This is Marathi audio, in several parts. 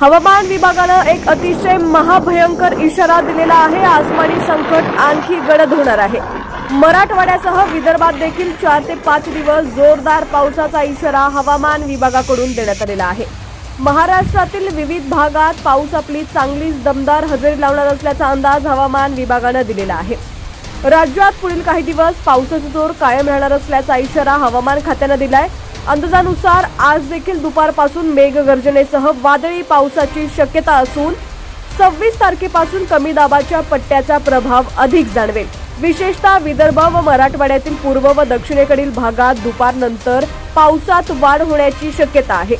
हवामान विभागानं एक अतिशय महाभयंकर इशारा दिलेला आहे। आसमानी संकट आणखी गडद होणार आहे। मराठवाड्यासह विदर्भात देखील 4 ते 5 दिवस जोरदार पावसाचा इशारा हवामान विभागाकडून देण्यात आलेला आहे। महाराष्ट्रातील विविध भागात पाऊस आपली चांगलीच दमदार हजेरी लावणार असल्याचा अंदाज हवामान विभागानं दिलेला आहे। राज्यात पुढील काही दिवस पावसाचा जोर कायम राहणार असल्याचा इशारा हवामान खात्यानं दिलाय। अंदाजानुसार आज देखील दुपारपासून मेघगर्जनेसह वादळी पावसाची शक्यता असून 26 तारखेपासून कमी दाबाच्या पट्ट्याचा प्रभाव अधिक जाणवेल। विशेषतः विदर्भ व मराठवाड्यातील पूर्व व दक्षिणेकडील भागात दुपारनंतर पावसात वाढ होण्याची शक्यता आहे।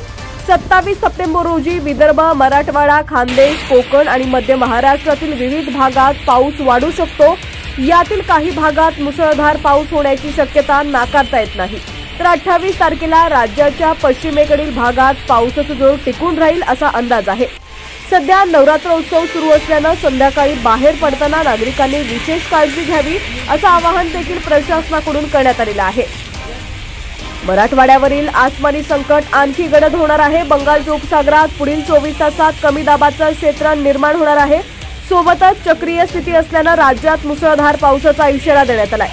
27 सप्टेंबर रोजी विदर्भ, मराठवाडा, खानदेश, कोकण आणि मध्य महाराष्ट्रातील विविध भागात पाऊस वाढू शकतो। यातील काही भागात मुसळधार पाऊस होण्याची शक्यता नाकारता येत नाही। तर 28 तारखेला राज्याच्या पश्चिमेकडील भागात पावसाचा जोर टिकून राहील असा अंदाज आहे। सध्या नवरात्रोत्सव सुरू असल्यानं संध्याकाळी बाहेर पडताना नागरिकांनी विशेष काळजी घ्यावी असं आवाहन देखील प्रशासनाकडून करण्यात आलेलं आहे। मराठवाड्यावरील आसमानी संकट आणखी गडद होणार आहे। बंगालच्या उपसागरात पुढील 24 तासात कमी दाबाचं क्षेत्र निर्माण होणार आहे। सोबतच चक्रीय स्थिती असल्यानं राज्यात मुसळधार पावसाचा इशारा देण्यात आलाय।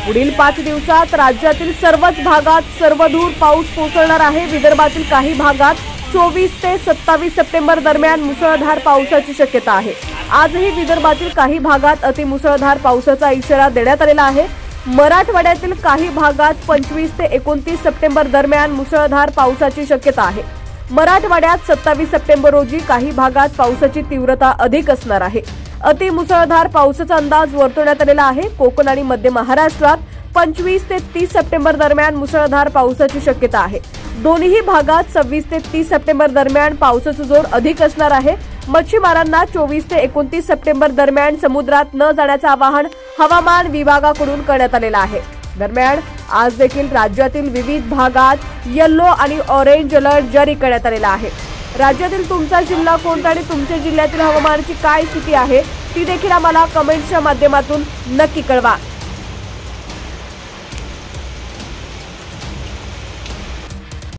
पुढील 5 दिवसात राज्यातील सर्वच भागात सर्वदूर पाऊस कोसळणार आहे। विदर्भातील काही भागात 24 ते 27 सप्टेंबर दरम्यान मुसळधार पावसाची शक्यता आहे। आजही विदर्भातील काही भागात अतिमुसळधार पावसाचा इशारा देण्यात आलेला आहे। मराठवाड्यातील काही भागात 25 ते 29 सप्टेंबर दरम्यान मुसळधार पावसाची शक्यता आहे। मराठवाड्यात 27 सप्टेंबर रोजी काही भागात पावसाची तीव्रता अधिक असणार आहे। अतिमुसळधार पावसाचा अंदाज वर्तवण्यात आलेला आहे। कोकण आणि मध्य महाराष्ट्रात 25 ते 30 सप्टेंबर दरम्यान मुसळधार पावसाची शक्यता आहे। दोन्ही भागात 26 ते 30 सप्टेंबर दरम्यान पावसाचा जोर अधिक असणार आहे। मच्छीमारांना 24 ते 29 सप्टेंबर दरम्यान समुद्रात न जाण्याचं आवाहन हवामान विभागाकडून करण्यात आलेलं आहे। दरम्यान आज देखील राज्यातील विविध भागात येलो आणि ऑरेंज अलर्ट जारी करण्यात आलेला आहे। राज्यातील तुमचा जिल्हा कोणता आणि तुमच्या जिल्ह्यातील हवामानाची काय स्थिती आहे ती देखील आम्हाला कमेंट्सच्या माध्यमातून नक्की कळवा।